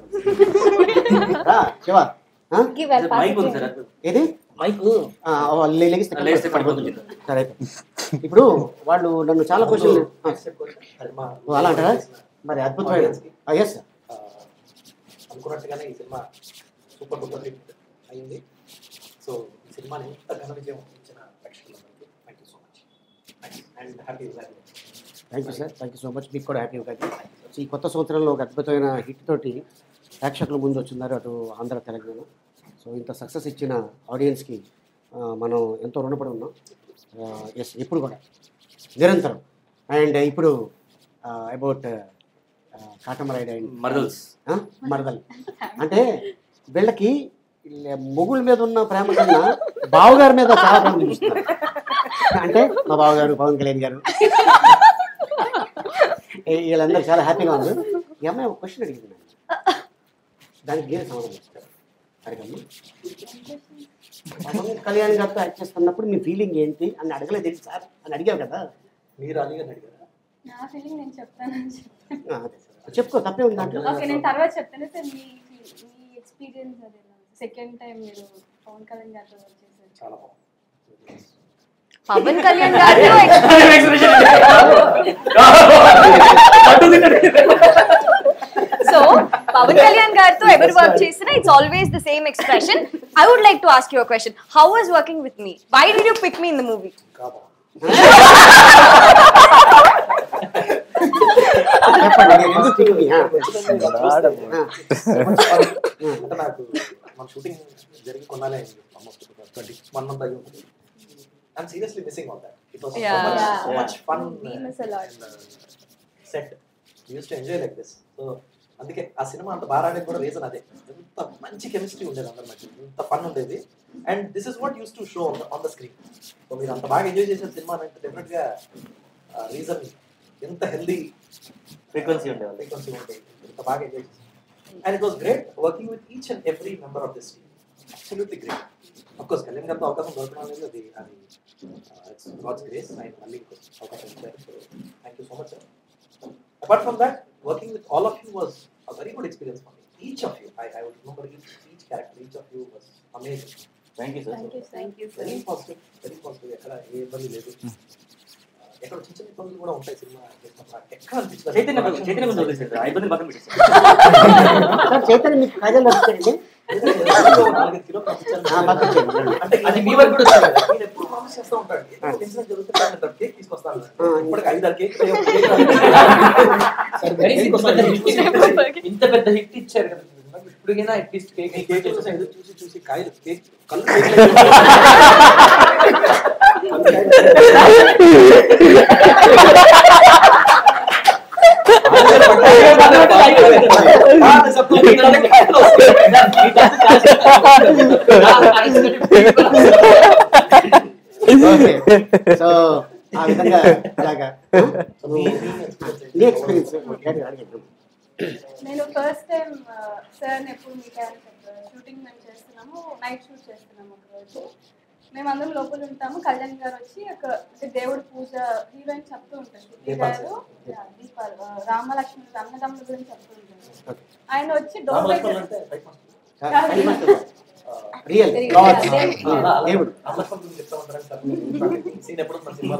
శివ ఏది సరే. ఇప్పుడు వాళ్ళు నన్ను చాలా క్వశ్చన్లు అలా అంటారా? మరి అద్భుతమైన ఎస్ సార్ అనుకున్నట్టుగానే ఈ సినిమా సూపర్ డూపర్ హిట్ అయింది. సో ఈ సినిమాని ఇంత ఘన విజయం ఇచ్చిన ప్రేక్షకులందరికీ thank you so much and happy Ugadi. Thank you sir, thank you so much. మీకు కూడా హ్యాపీ ఉగాది. సో ఈ కొత్త సంవత్సరంలో ఒక అద్భుతమైన హిట్ తోటి ప్రేక్షకుల ముందు వచ్చిన్నారు అటు ఆంధ్ర తెలంగాణ. సో ఇంత సక్సెస్ ఇచ్చిన ఆడియన్స్కి మనం ఎంతో రుణపడి ఉన్నాం. ఎస్ ఇప్పుడు కూడా నిరంతరం. అండ్ ఇప్పుడు అబౌట్ కాటమరాయుడు అండ్ మరదల్ అంటే వీళ్ళకి మొగుళ్ళ మీద ఉన్న ప్రేమ కన్నా బావగారి మీద చాలా ప్రేమ చూస్తున్నారు. అంటే మా బావగారు పవన్ కళ్యాణ్ గారు వీళ్ళందరూ చాలా హ్యాపీగా ఉన్నారు. ఈ అమ్మాయి ఒక క్వశ్చన్ అడిగింది, దానికి ఏం సమాధానం ఇస్తారు అడగమ్మా. పవన్ కళ్యాణ్ గారితో యాక్ట్ చేస్తున్నప్పుడు మీ ఫీలింగ్ ఏంటి అని అడగలేదు సార్ అని అడిగావు కదా. మీరు అడిగారు అడిగారా? నా ఫీలింగ్ నేను చెప్తానని చెప్పుకో, తప్పే ఉంది దాంట్లో. ఓకే నేను తర్వాత చెప్తాను సార్. మీ ఎక్స్పీరియన్స్ అదే సెకండ్ టైం మీరు పవన్ కళ్యాణ్ గారితో వర్క్ చేశారు. చాలా బాగుంది. పవన్ కళ్యాణ్ గారితో సో పవన్ కళ్యాణ్ గారితో ఎవరు వర్క్ చేసినా it's always the same expression. I would like to ask you a question. How was working with me? Why did you pick me in the movie? అంటే నాకు మన షూటింగ్ జరిగి కొన్నాలే అయింది, ఆల్మోస్ట్ 21 month అయ్యి ఉంటుంది. I'm seriously missing all that. It was so much fun. We miss a lot. Set. We used to enjoy like this. So అందుకే ఆ సినిమా అంత బాగా ఆడేది కూడా రీజన్ అదే. ఎంత మంచి కెమిస్ట్రీ ఉండేది అందరి మధ్య, ఎంత ఫన్ ఉండేది. And this is what use to show on the screen. So మీరు అంత బాగా ఎంజాయ్ చేసిన సినిమా అంటే డెఫినెట్ గా రీజన్ ఎంత హెల్దీ ఫ్రీక్వెన్సీ ఉండేది, ఎంత బాగా ఎంజాయ్ చేసి. And it was great working with each and every member of this team. Absolutely great. Of course Kalyan గారితో అవకాశం దొరకడం అనేది అది గాడ్స్ గ్రేస్. ఆయన మళ్ళీ అవకాశం ఇచ్చారు. So thank you so much sir. Apart from that, working with all of you was a very good experience for me. Each of you, I would remember each character, each of you was amazing. Thank you sir. Thank you sir. Very positive, very positive. ఎక్కడ ఏ ఇబ్బంది లేదు. ఎక్కడ చిన్న చిన్న ఇబ్బందులు కూడా ఉంటాయి సినిమా చేసినప్పుడు. ఎక్కడ అనిపించలేదు. చైతన్య ముందు వదిలేసారు. ఆ ఇబ్బంది పక్కన పెట్టేసారు. చైతన్య మీకు కాజల్ నచ్చుతారండి. అంటే అది మీ వరకు కూడా వచ్చారు. నేను ఎప్పుడు ప్రామిస్ చేస్తూ ఉంటాను, టెన్షన్ జరుగుతుంది కేక్ తీసుకొస్తాను. ఇప్పటికి 5-6 కేక్ ఇంత పెద్ద హిట్ ఇచ్చారు కదా, ఇప్పటికైనా అట్లీస్ట్ కేక్ చూసి చూసి కాయలు కేక్ కళ్ళు సో ఆ విధంగా అలాగా ఎక్స్పీరియన్స్. నేను ఫస్ట్ టైం సార్ ఎప్పుడు మీట్ అయ్యాను. షూటింగ్ మేము చేస్తున్నాము, నైట్ షూట్ చేస్తున్నాము ఒకరోజు. మేమందరం లోపల ఉంటాము. కళ్యాణ్ గారు వచ్చి ఒక దేవుడి పూజ హీరోయిన్ చెప్తూ ఉంటారు. గారు దీపాలు రామలక్ష్మి అన్నదమ్ముల గురించి చెప్తూ ఉంటారు. ఆయన వచ్చి డోర్ దగ్గర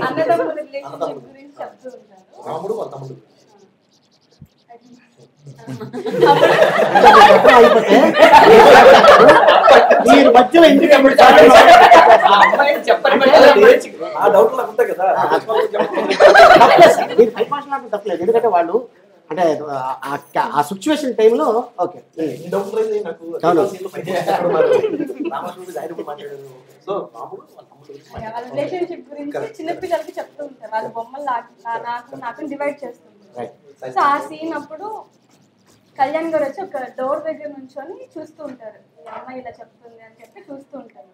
అన్నదమ్ముల రిలేషన్షిప్ గురించి చెప్తూ ఉంటారు. మీరు మధ్యలో ఎందుకు తప్పలేదు, ఎందుకంటే వాళ్ళు అంటే ఆ సిచ్యువేషన్ టైంలో ఓకే రిలేషన్షిప్ గురించి చిన్నపిల్లలకి చెప్తూ ఉంటారు. వాళ్ళ బొమ్మలు నాకు డివైడ్ చేస్తుంటారు. సో ఆ సీన్ అప్పుడు కళ్యాణ్ గారు వచ్చి ఒక డోర్ దగ్గర నుంచొని చూస్తూ ఉంటారు. ఈ అమ్మాయి ఇలా చెప్తుంది అని చెప్పి చూస్తూ ఉంటారు.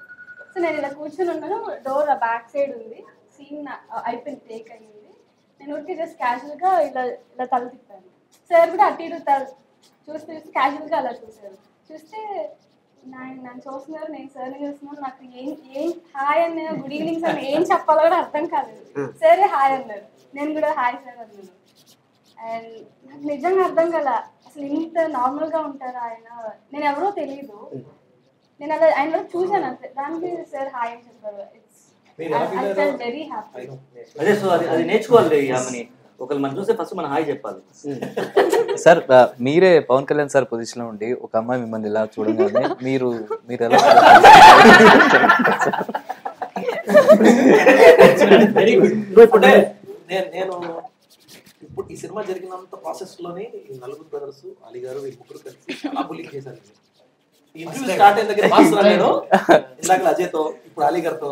సో నేను ఇలా కూర్చొని ఉన్నాను. డోర్ ఆ బ్యాక్ సైడ్ ఉంది. సీన్ అయిపోయింది, టేక్ అయ్యింది. నేను ఊరికి జస్ట్ క్యాజువల్గా ఇలా తల తిప్పాను. సార్ కూడా అటు ఇటు చూస్తూ క్యాజువల్గా అలా చూశారు. చూస్తే నన్ను చూస్తున్నారు, నేను సార్ని చూస్తున్నాను. నాకు ఏం హాయ్ అన్న గుడ్ ఈవినింగ్ సార్ ఏం చెప్పాలో కూడా అర్థం కాలేదు. సరే హాయ్ అన్నారు, నేను కూడా హాయ్ సార్ అన్నాను. అండ్ నాకు నిజంగా అర్థం కాల, అసలు ఇంత నార్మల్గా ఉంటారా ఆయన. నేను ఎవరో తెలియదు, నేను అలా ఆయన వరకు చూశాను అంతే. దానికి సార్ హాయ్ అని చెప్పారు. Very happy. అదే సో అది నేర్చుకోవాలి. ఆమెని ఒకళ్ళు మనం చూస్తే ఫస్ట్ మనం హాయ్ చెప్పాలి. సార్ మీరే పవన్ కళ్యాణ్ సార్ పొజిషన్ లో ఉండి ఒక అమ్మాయి మిమ్మల్ని ఇలా చూడగానే మీరు ఎలా నేను ఇప్పుడు ఈ సినిమా జరిగినంత ప్రాసెస్ లోనే ఈ నలుగురు బ్రదర్స్ అలీ గారు వీళ్ళు ముగ్గురు కలిసి చాలా బుల్లింగ్ చేశారు. ఇంటర్వ్యూ స్టార్ట్ అయిన దగ్గర మాస్ నేను ఇందాక అజయ్తో ఇప్పుడు అలీ గారితో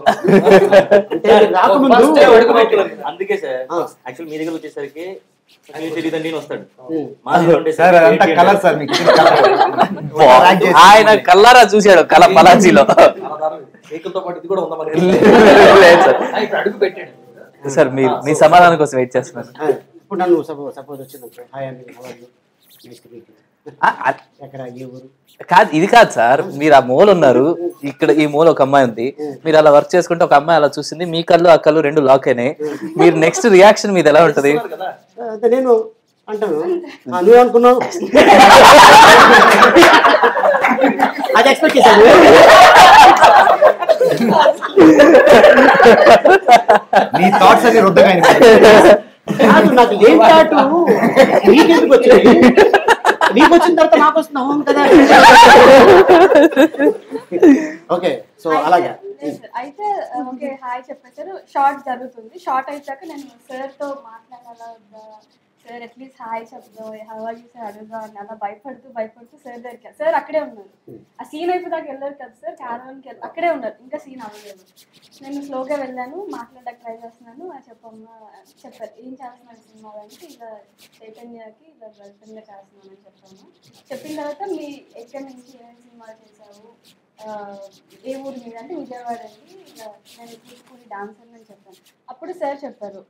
అందుకే సార్ యాక్చువల్ మీ దగ్గర వచ్చేసరికి తెలియదండి వస్తాడు. ఆయన కల్లారా చూశాడు కళ పలాజీలో. ఏకలతో పాటు ఇది కూడా ఉందా అడుగు పెట్టాడు సార్. మీ సమాధానం కోసం వెయిట్ చేస్తున్నాను. ఇప్పుడు నన్ను సపోజ్ వచ్చింది హాయ్ అండి ఎక్కడ ఏ ఊరు కాదు, ఇది కాదు సార్. మీరు ఆ మూల ఉన్నారు, ఇక్కడ ఈ మూల ఒక అమ్మాయి ఉంది, మీరు అలా వర్క్ చేసుకుంటే ఒక అమ్మాయి అలా చూసింది, మీ కళ్ళు ఆ కళ్ళు రెండు లాక్ అయినాయి. మీరు నెక్స్ట్ రియాక్షన్ మీది ఎలా ఉంటది? నేను అంటాను నువ్వు అనుకున్నావు అది ఎక్స్పెక్ట్ చేశాను. నీ థాట్స్ అన్ని రొద్దగా కాదు, నాకు ఏం థాటు నీకెందుకు వచ్చింది, నీకు వచ్చిన తర్వాత నాకు వస్తుంది అవును కదా. ఓకే సో అలాగే అయితే ఓకే హాయ్ చెప్పేసారు. షార్ట్ జరుగుతుంది. షార్ట్ అయిపోయాక నేను సార్తో మాట్లాడాలా వద్దా, సార్ అట్లీస్ట్ హాయ్ చెప్దాం హవాయి సార్ అడుగుదా అని అలా భయపడుతూ సార్ దగ్గరికి. సార్ అక్కడే ఉన్నారు. ఆ సీన్ అయిపోయాక వెళ్ళారు కదా సార్, క్యారవాన్కి అక్కడే ఉన్నారు, ఇంకా సీన్ అవ్వలేదు. నేను స్లోగా వెళ్ళాను, మాట్లాడడానికి ట్రై చేస్తున్నాను. చెప్పమ్మా చెప్పారు ఏం చేస్తున్నాను సినిమా అంటే ఇలా చైతన్యకి ఇలా గర్ల్ఫ్రెండ్గా చేస్తున్నాను అని చెప్పాను. చెప్పిన తర్వాత మీ ఎక్కడి నుంచి ఏమేమి సినిమాలు చేశావు, ఏ ఊరు మీద అంటే విజయవాడ అండి, ఇలా నేను కూచిపూడి డాన్సర్ అని చెప్పాను. అప్పుడు సార్ చెప్పారు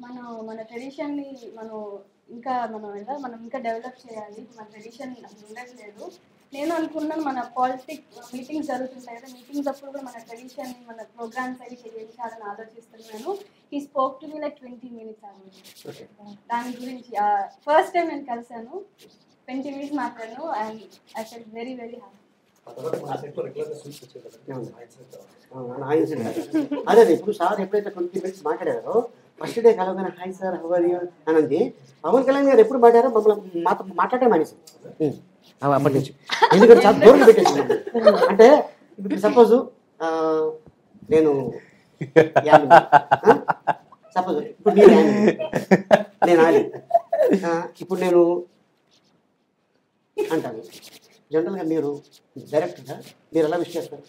మన ట్రెడిషన్ని మనం ఇంకా డెవలప్ చేయాలి, మన ట్రెడిషన్ అసలు ఉండట్లేదు. నేను అనుకున్నాను మన మీటింగ్స్ జరుగుతుంటాయి కదా, మీటింగ్స్ అప్పుడు కూడా మన ట్రెడిషన్ని మన ప్రోగ్రామ్స్ అవి చేయించాలని ఆలోచిస్తున్నాను. ఈ spoke to me like 20 minutes అవ్వాలి దాని గురించి. ఫస్ట్ టైం నేను కలిసాను, 20 minutes మాట్లాడాను and I fell very very happy. అదే ఇప్పుడు సార్ ఎప్పుడైతే 20 minutes మాట్లాడారో ఫస్ట్ డే కలవగానే hi sir how are you అని అంది. పవన్ కళ్యాణ్ గారు ఎప్పుడు మాట్లాడారో మమ్మల్ని మాట్లాడే మానేసి అప్పటి నుంచి, ఎందుకంటే చాలా దూరం పెట్టేసింది. అంటే ఇప్పుడు సపోజ్ నేను సపోజ్ ఇప్పుడు నేను ఆలి ఇప్పుడు నేను అంటాను. జనరల్గా మీరు డైరెక్టర్గా మీరు ఎలా విష్ చేస్తారు?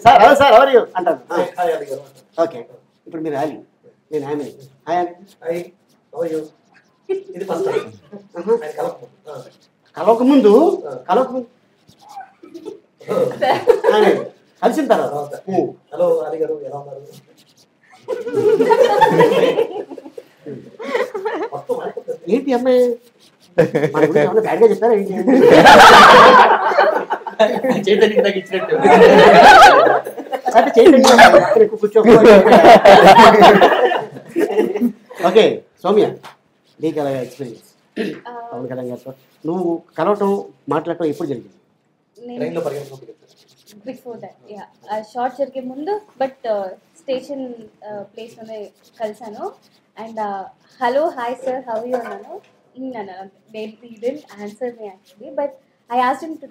సార్ సార్ ఎవరు అంటాను. ఓకే ఇప్పుడు మీరు ఆలి, నేను ఆమె హాయ్ ఇది ఫస్ట్ టైం కలవకముందు కలిసిన తర్వాత హలో అలీ గారు ఎలా ఉన్నారు? ఏంటి అమ్మాయి బ్యాడ్గా చెప్పారా ఏంటి? చైతన్య నాకు ఇచ్చినట్టు అంటే చైతన్య కూర్చో. ఓకే సౌమ్య, నీకు అలాగా ఎక్స్పీరియన్స్ పవన్ కళ్యాణ్ గారితో నువ్వు కలవటం మాట్లాడటం ఎప్పుడు జరిగింది? ట్రైన్లో పరిగెత్తుకుంటూ బిఫోర్ దట్ షార్ట్ జరిగే ముందు బట్ స్టేషన్ ప్లేస్లోనే కలిసాను. And hello hi sir how you అన్నాను. He didn't answer me actually, but I asked him to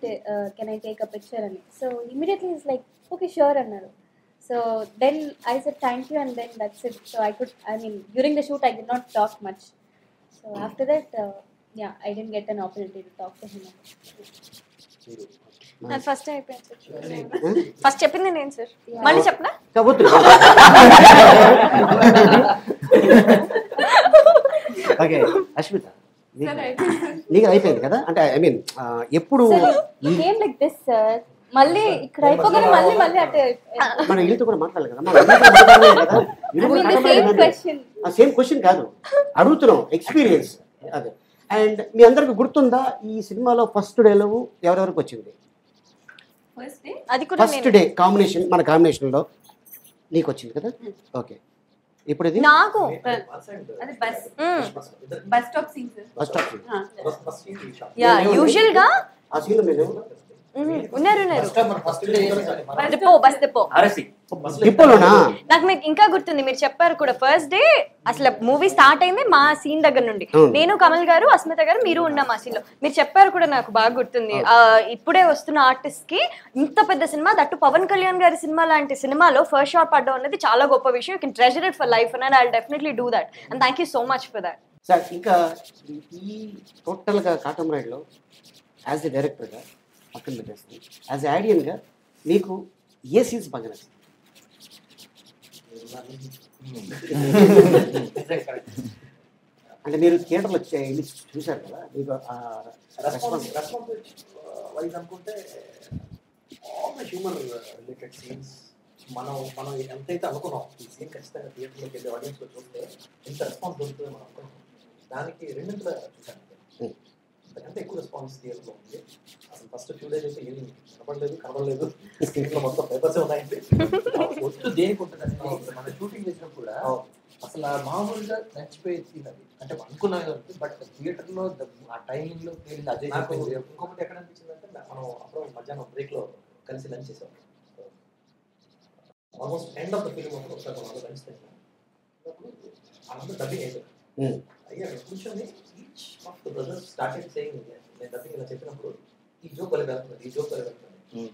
can I take a picture and so immediately he's like okay sure annaru. So then I said thank you and then that's it. So during the shoot I did not talk much. So after that I didn't get an opportunity to talk to him. First అయిపోయింది సార్. ఫస్ట్ చెప్పింది నేను సార్, మళ్ళీ చెప్పనా? ఓకే అశ్మిత, నీకు అయిపోయింది కదా? అంటే ఐ మీన్ ఎప్పుడు లైక్ దిస్ సార్, మళ్ళీ ఇక్కడ అయిపోగానే మళ్ళీ అంటే మన వీళ్ళతో కూడా మాట్లాడాలి కదా. సేమ్ క్వశ్చన్ కాదు అడుగుతున్నాం, ఎక్స్పీరియన్స్ అదే. అండ్ మీ అందరికి గుర్తుందా ఈ సినిమాలో ఫస్ట్ డైలాగ్ ఎవరెవరికి వచ్చింది? ఫస్ట్ డే కాంబినేషన్, మన కాంబినేషన్లో నీకు వచ్చింది కదా? ఓకే, ఇప్పుడు ఇది నాకు బస్ స్టాప్ సీన్. యూజువల్ గా ఆ సీన్ మీరు ఉన్నారు డిపోలోనా? నాకు మీకు ఇంకా గుర్తుంది, మీరు చెప్పారు కూడా ఫస్ట్ డే అసలు మూవీ స్టార్ట్ అయింది మా సీన్ దగ్గర నుండి. నేను, కమల్ గారు, అస్మిత గారు, మీరు ఉన్నాం ఆ సీన్ లో. మీరు చెప్పారు కూడా, నాకు బాగా గుర్తుంది. ఇప్పుడే వస్తున్న ఆర్టిస్ట్ కి ఇంత పెద్ద సినిమా, దట్టు పవన్ కళ్యాణ్ గారి సినిమా లాంటి సినిమాలో ఫస్ట్ షాట్ పడ్డం అనేది చాలా గొప్ప విషయం. You can treasure it for life and I will definitely do that and thank you so much for that. Sir, ఇంకా ఈ టోటల్గా కాటమరాయుడులో యాజ్ ఎ డైరెక్టర్గా పక్కన పెట్టేస్తుంది, యాజ్ ఎ ఆడియన్గా మీకు ఏ సీన్స్ బాగా నచ్చింది? అంటే మీరు థియేటర్లో వెళ్ళి చూశారు కదా, మీకు రెస్పాన్స్ వైజ్ అనుకుంటే all the human related scenes మనం ఎంతైతే అనుకున్నాం ఈ సీన్ ఖచ్చితంగా థియేటర్లోకి వెళ్ళి ఆడియన్స్లో చూస్తే ఎంత రెస్పాన్స్ దొరుకుతుంది మనం అనుకున్నాం. దానికి రెండింటిలో చూశాను, అంతకంటే ఎక్కువ రెస్పాన్స్ థియేటర్లో ఉంది. అసలు ఫస్ట్ ఫ్యూ డేస్ అయితే ఏమి కనబడలేదు స్క్రీన్లో మొత్తం పేపర్సే ఉన్నాయండి. ఒట్టు దేనికి ఉంటుందండి, మన షూటింగ్ చేసినప్పుడు కూడా అసలు మామూలుగా నచ్చిపోయే సీన్ అది, అంటే అనుకున్నాను. బట్ థియేటర్లో ఆ టైమింగ్లో అజయ్ నాకు ఇంకొకటి ఎక్కడ అనిపించింది అంటే, మనం అప్పుడు మధ్యాహ్నం బ్రేక్లో కలిసి లంచ్ చేసాం. Almost end of the film ఒకసారి మనం లంచ్ చేసాం. అందరూ డబ్బింగ్ అయిపోయింది. అయ్యా కూర్చొని each of the brothers started saying, నేను డబ్బింగ్ ఇలా చెప్పినప్పుడు ఈ జోక్ వల్ల వెళ్తున్నది, ఈ జోక్ వల్ల వెళ్తున్నది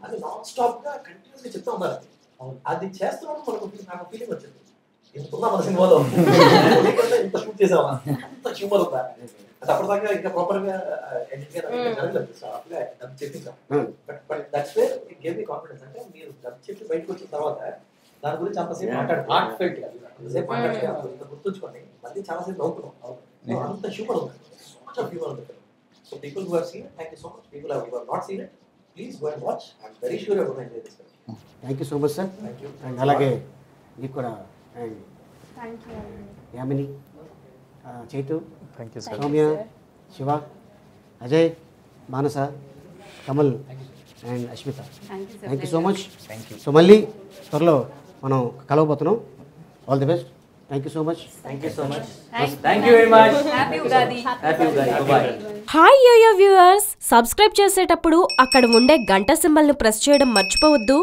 అది నాన్ స్టాప్ గా కంటిన్యూస్గా చెప్తా ఉన్నారు. అది చేస్తున్నప్పుడు మనకు నాకు ఫీలింగ్ వచ్చింది, ఇంత ఉందా మన సినిమాలో, ఇంత షూట్ చేసామా, అంత హ్యూమర్ ఉందా. అది అప్పటిదాకా ఇంకా ప్రాపర్ గా ఎడిట్ డబ్ చెప్పించాం. But that's where it gave me confidence. అంటే మీరు డబ్ చెప్పి బయటకు వచ్చిన తర్వాత దాని గురించి అంతసేపు మాట్లాడుతున్నారు, ఇంత గుర్తుంచుకోండి, మళ్ళీ చాలాసేపు నవ్వుతున్నాం. అంత హ్యూమర్ ఉంది, సో మచ్ ఆఫ్ హ్యూమర్ ఉంది. So people who have seen it, thank you so much. People who have not seen it, please go and watch. I'm very sure you are going to enjoy this film. Thank you so much sir. And అలాగే మీకు కూడా and Yamini, Chaitu, Soumya, Shiva, Ajay, Manasa, Kamal and Ashmita, thank you so much. So మళ్ళీ త్వరలో మనం కలవబోతున్నాం. All the best. Thank you so much. Thank you so much. Thank you very much. Happy Ugadi. Happy Ugadi. Bye. Hi yo yo viewers, subscribe చేసేటప్పుడు అక్కడ ఉండే గంట సింబల్ను ప్రెస్ చేయడం మర్చిపోవద్దు.